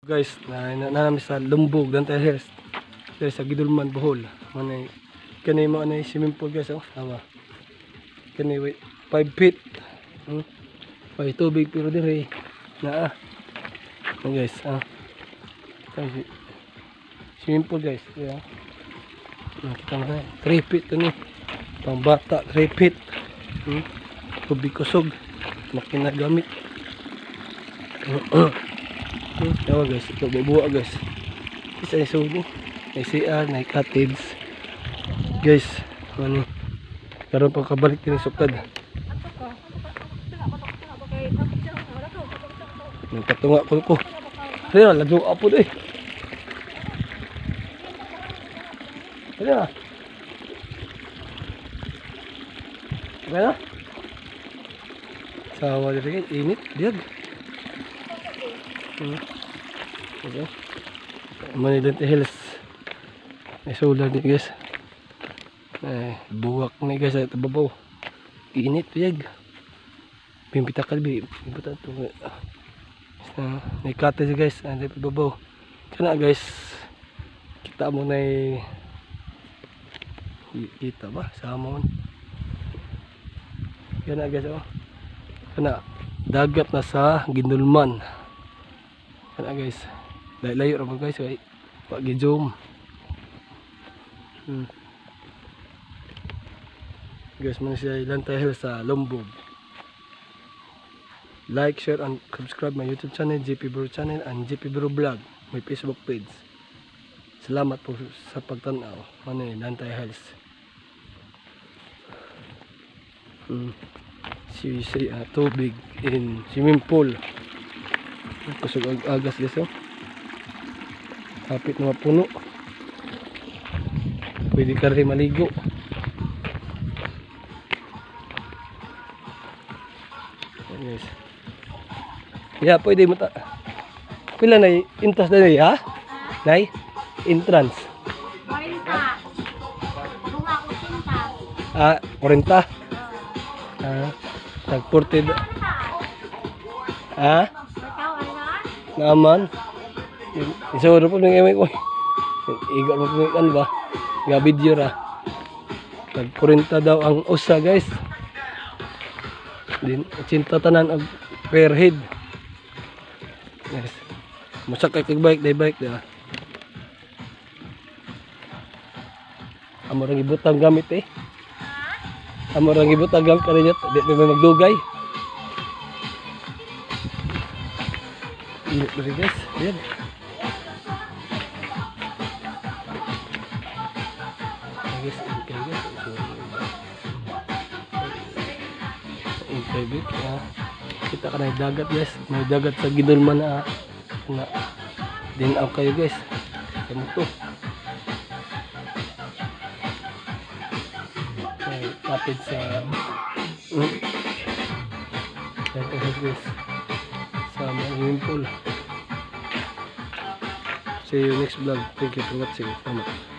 Guys, namin sa Lumbog, Dantay Hills. Dahil sa Gidulman, Bohol. Manay, kanay mo anay swimming pool guys, oh. Awa. Kanay, wait, 5 feet. May tubig, pero dire, na guys, swimming pool guys. Yeah. Nakita mo na, 3 feet ito ni. Pang bata, 3 feet. Tubig kusog. Makinagamit. Yawa guys, ito bubuwa guys. Isa yung sugo. May CR, may cottage. Guys, ano, karoon pang kabalik din yung suktad. Nagpatunga ko. Kaya lagyo apo doon eh. Kaya na. Sawa din rin, init. Diyan. Okay. Manilante Hills. May solar din guys. Buwak na guys sa tababaw. Init piyag. Pimpita ka bi. Pimpita to. May cottage guys. Ano tababaw. Kana guys. Kita mo na kita ba? Sama mo. Kana guys oh. Kana dagat na sa Gidulman. Kana guys. Layo ra guys kay pag gi-zoom. Guys, man siya Dantay Hills sa Lumbog. Like, share and subscribe my YouTube channel, JP Bro channel and JP Bro Vlog, my Facebook page. Salamat po sa pagtanaw. Ano Dantay Hills. Tubig in swimming pool. Kusog agas guys oh. Kapit na mapuno. Pwede ka rin maligo. Yes. Yeah, pwede mo ta. Pila na intas na ha? Nay? Entrance. 40. Bunga ko 40. Tag 40. Naman. Isuro po ng emay ko. Iga mo po ba? Nga video ra. Tag 40 daw ang usa guys. Din 80 tanan og per head. Yes. Masakay kag bike, day bike da. Amorang ibutang gamit eh. Amorang ibutang gamit kaniya, di may magdugay. Init ba guys? Yan. Kita ka na yung dagat guys. May dagat sa Gidulman na dinaw kayo guys. Kamu to. Kapit sa guys. Sa swimming pool. See you next vlog. Thank you for watching. Salamat.